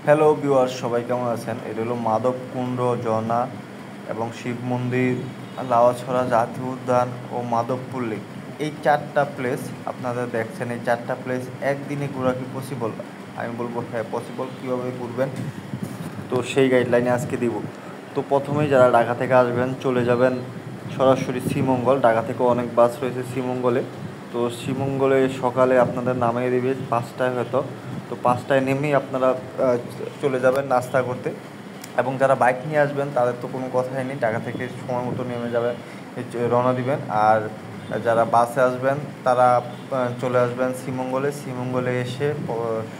Hello viewers, সবাই কেমন আছেন? এটা হলো মাধবকুণ্ড ঝর্ণা এবং শিব মন্দির, লাউয়াছড়া জাতীয় উদ্যান ও মাধবপুর লেক। এই চারটা প্লেস আপনারা দেখছেন। এই চারটা প্লেস একদিনে ঘোরা কি পসিবল? আমি বলবো হ্যাঁ পসিবল। কীভাবে ঘুরবেন তো সেই গাইডলাইনে আজকে দিব। তো প্রথমেই যারা ঢাকা থেকে আসবেন চলে যাবেন সরাসরি শ্রীমঙ্গল। ঢাকা থেকে অনেক বাস রয়েছে শ্রীমঙ্গলে। তো শ্রীমঙ্গলে সকালে আপনাদের নামিয়ে দেবে 5টায় হয়তো। তো 5টায় নেমেই আপনারা চলে যাবেন নাস্তা করতে। এবং যারা বাইক নিয়ে আসবেন তাদের তো কোনো কথাই নেই, ঢাকা থেকে সময় মতো নেমে যাবেন, রওনা দিবেন। আর যারা বাসে আসবেন তারা চলে আসবেন শ্রীমঙ্গলে এসে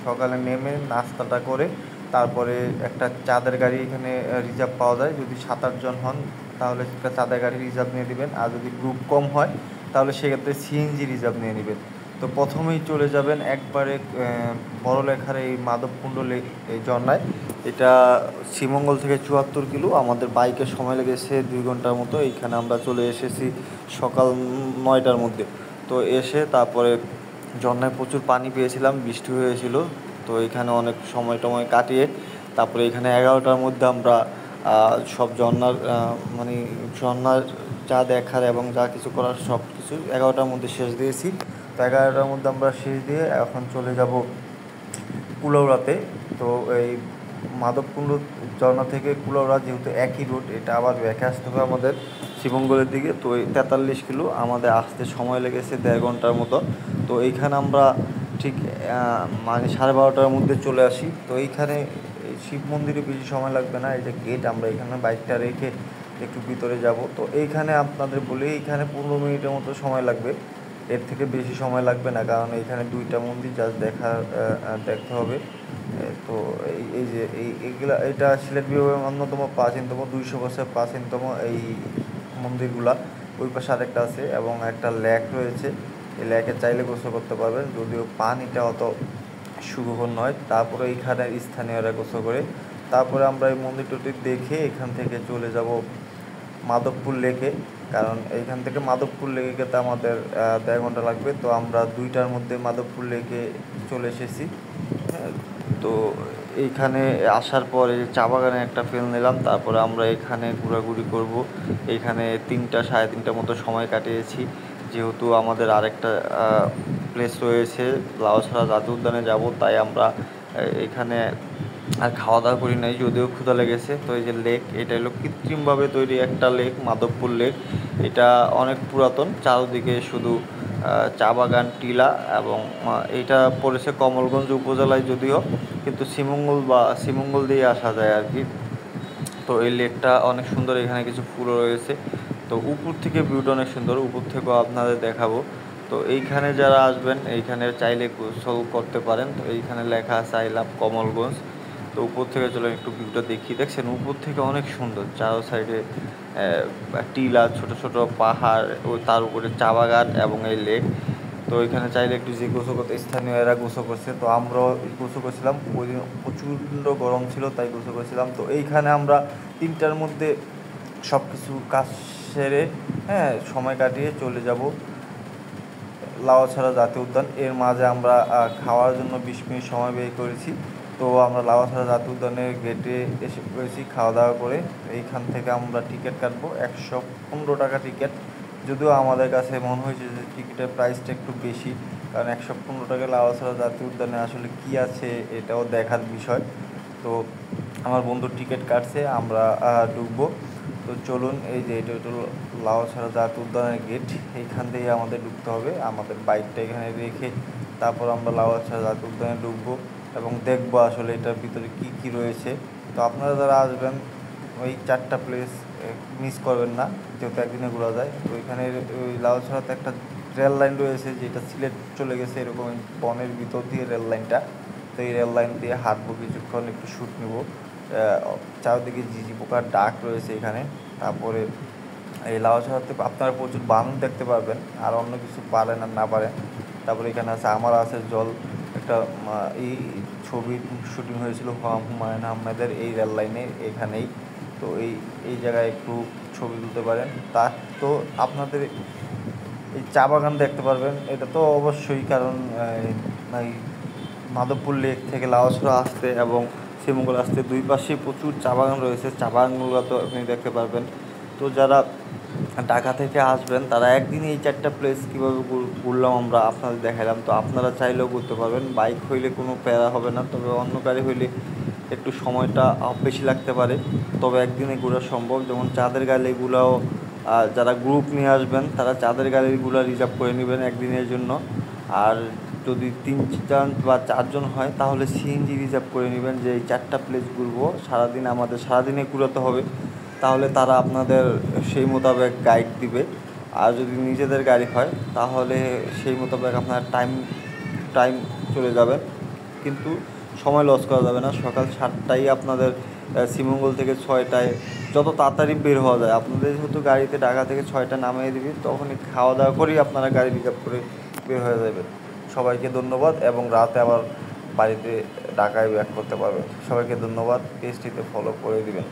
সকালে নেমে নাস্তাটা করে তারপরে একটা চাঁদের গাড়ি এখানে রিজার্ভ পাওয়া যায়। যদি 7-8 জন হন তাহলে একটা চাঁদের গাড়ি রিজার্ভ নিয়ে নেবেন, আর যদি গ্রুপ কম হয় তাহলে সেক্ষেত্রে সিএনজি রিজার্ভ নিয়ে নেবেন। তো প্রথমেই চলে যাবেন একবারে বড়লেখার এই মাধবকুণ্ড লেক, এই ঝর্ণায়। এটা শ্রীমঙ্গল থেকে 74 কিলো। আমাদের বাইকের সময় লেগেছে 2 ঘন্টার মতো। এইখানে আমরা চলে এসেছি সকাল 9টার মধ্যে। তো এসে তারপরে ঝর্ণায় প্রচুর পানি পেয়েছিলাম, বৃষ্টি হয়েছিল। তো এখানে অনেক সময় টময় কাটিয়ে তারপরে এখানে 11টার মধ্যে আমরা সব মানে ঝর্ণার যা দেখার এবং যা কিছু করার সব কিছু 11টার মধ্যে শেষ দিয়েছি। তো 11টার মধ্যে আমরা শেষ দিয়ে এখন চলে যাব কুলাউড়াতে। তো এই মাধবকুণ্ড ঝর্ণা থেকে কুলাউড়া যেহেতু একই রুট, এটা আবার ব্যাকে আসতে হবে আমাদের শ্রীমঙ্গলের দিকে। তো এই 43 কিলো আমাদের আসতে সময় লেগেছে 1.5 ঘন্টার মতো। তো এইখানে আমরা ঠিক মানে 12:30টার মধ্যে চলে আসি। তো এইখানে শিব মন্দিরে বেশি সময় লাগবে না, এই যে গেট, আমরা এখানে বাইকটা রেখে একটু ভিতরে যাব। তো এইখানে আপনাদের বলি এইখানে 15 মিনিটের মতো সময় লাগবে, এর থেকে বেশি সময় লাগবে না, কারণ এইখানে 2টা মন্দির জাস্ট দেখতে হবে। তো এই যে এইগুলা, এটা সিলেট বিভাগের অন্যতম প্রাচীনতম, 200 বছর প্রাচীনতম এই মন্দিরগুলা। ওই পাশে আরেকটা আছে এবং একটা লেক রয়েছে। এই লেকে চাইলে গোসল করতে পারবেন, যদিও পানিটা অত সুখকর নয়। তারপরে এইখানে স্থানীয়রা গোসল করে। তারপরে আমরা এই মন্দির টন্দির দেখে এখান থেকে চলে যাব মাধবপুর লেকে, কারণ এইখান থেকে মাধবপুর লেকে যেতে আমাদের 1.5 ঘন্টা লাগবে। তো আমরা 2টার মধ্যে মাধবপুর লেকে চলে এসেছি। তো এইখানে আসার পরে চা বাগানে একটা ফিল নিলাম। তারপরে আমরা এখানে ঘোরাঘুরি করব। এইখানে 3টা সাড়ে 3টার মতো সময় কাটিয়েছি, যেহেতু আমাদের আরেকটা প্লেস রয়েছে লাউয়াছড়া জাতীয় উদ্যানে যাব। তাই আমরা এখানে আর খাওয়া দাওয়া করি নাই, যদিও ক্ষুধা লেগেছে। তো এই যে লেক, এটা হলো কৃত্রিমভাবে তৈরি একটা লেক, মাধবপুর লেক। এটা অনেক পুরাতন, চারদিকে শুধু চা বাগান, টিলা, এবং এইটা পড়েছে কমলগঞ্জ উপজেলায় যদিও, কিন্তু শ্রীমঙ্গল দিয়ে আসা যায় আর কি। তো এই লেকটা অনেক সুন্দর, এখানে কিছু ফুলও রয়েছে। তো উপর থেকে ভিউটা অনেক সুন্দর, উপর থেকেও আপনাদের দেখাবো। তো এইখানে যারা আসবেন এইখানে চাইলে গোসল করতে পারেন। তো এইখানে লেখা আছে আই লাভ কমলগঞ্জ। তো উপর থেকে চলে একটু ভিউটা দেখি। দেখছেন উপর থেকে অনেক সুন্দর, চারো সাইডে টিলা, ছোট ছোট পাহাড়, ও তার উপরে চা বাগান এবং এই লেক। তো এখানে চাইলে একটু যে গোসল করতে, স্থানীয় এরা গোসল করছে, তো আমরাও গোসল করছিলাম। ওই দিন প্রচণ্ড গরম ছিল তাই গোসল করছিলাম। তো এইখানে আমরা 3টার মধ্যে সব কিছু কাজ সেরে সময় কাটিয়ে চলে যাব লাউয়াছড়া জাতীয় উদ্যান। এর মাঝে আমরা খাওয়ার জন্য 20 মিনিট সময় ব্যয় করেছি। তো আমরা লাউয়াছড়া জাতীয় উদ্যানের গেটে এসে পড়েছি খাওয়া দাওয়া করে। এইখান থেকে আমরা টিকিট কাটবো, 115 টাকা টিকিট। যদিও আমাদের কাছে মনে হয়েছে যে টিকিটের প্রাইসটা একটু বেশি, কারণ 115 টাকা লাউয়াছড়া জাতীয় উদ্যানে আসলে কী আছে এটাও দেখার বিষয়। তো আমার বন্ধু টিকিট কাটছে, আমরা ঢুকবো। তো চলুন, এই যে এটা হলো লাউয়াছড়া জাতীয় উদ্যানের গেট, এইখান থেকে আমাদের ঢুকতে হবে। আমাদের বাইকটা এখানে রেখে তারপর আমরা লাউয়াছড়া জাতীয় উদ্যানে ঢুকবো এবং দেখবো আসলে এটার ভিতরে কী কী রয়েছে। তো আপনারা যারা আসবেন ওই 4টা প্লেস মিস করবেন না, যেহেতু একদিনে ঘোরা যায়। তো এখানে ওই লাউয়াছড়াতে একটা রেল লাইন রয়েছে যেটা সিলেট চলে গেছে, এরকম বনের ভিতর দিয়ে রেল লাইনটা। তো এই রেল লাইন দিয়ে হাঁটবো কিছুক্ষণ, একটু শ্যুট নেবো। চারদিকে ঝিঝি পোকার ডাক রয়েছে এখানে। তারপরে এই লাউয়াছড়াতে আপনারা প্রচুর বানর দেখতে পারবেন, আর অন্য কিছু পারেন আর না পারেন। তারপরে এখানে আছে আমার আছে জল, একটা এই ছবির শুটিং হয়েছিল হুমায়ুন আহমেদের এই রেল লাইনে এখানেই। তো এই জায়গায় একটু ছবি তুলতে পারেন। তো আপনাদের এই চা বাগান দেখতে পারবেন, এটা তো অবশ্যই, কারণ এই মাধবপুর লেক থেকে লাউয়াছড়া আসতে এবং শ্রীমঙ্গল আসতে। দুই পাশে প্রচুর চা বাগান রয়েছে, চা বাগানগুলো তো আপনি দেখতে পারবেন। তো যারা ঢাকা থেকে আসবেন তারা একদিনে এই 4টা প্লেস কীভাবে ঘুরলাম আমরা আপনাদের দেখালাম। তো আপনারা চাইলেও ঘুরতে পারবেন, বাইক হইলে কোনো প্যারা হবে না, তবে অন্য গাড়ি হইলে একটু সময়টা বেশি লাগতে পারে, তবে একদিনে ঘোরা সম্ভব। যেমন চাঁদের গাড়িগুলোও যারা গ্রুপ নিয়ে আসবেন তারা চাঁদের গাড়িগুলো রিজার্ভ করে নেবেন একদিনের জন্য। আর যদি 3জন বা 4জন হয় তাহলে সিএনজি রিজার্ভ করে নেবেন, যে এই 4টা প্লেস ঘুরবো সারাদিন, আমাদের সারাদিনে ঘুরাতে হবে, তাহলে তারা আপনাদের সেই মোতাবেক গাইড দিবে। আর যদি নিজেদের গাড়ি হয় তাহলে সেই মোতাবেক আপনার টাইম চলে যাবে, কিন্তু সময় লস করা যাবে না। সকাল 7টায় আপনাদের শ্রীমঙ্গল থেকে 6টায় যত তাড়াতাড়ি বের হওয়া যায়, আপনাদের যেহেতু গাড়িতে ঢাকা থেকে 6টায় নামিয়ে দিবি, তখনই খাওয়া দাওয়া করেই আপনারা গাড়ি রিজার্ভ করে বের হয়ে যাবেন। সবাইকে ধন্যবাদ, এবং রাতে আবার বাড়িতে ঢাকায় ব্যাক করতে পারবেন। সবাইকে ধন্যবাদ, পেজটিতে ফলো করে দিবেন।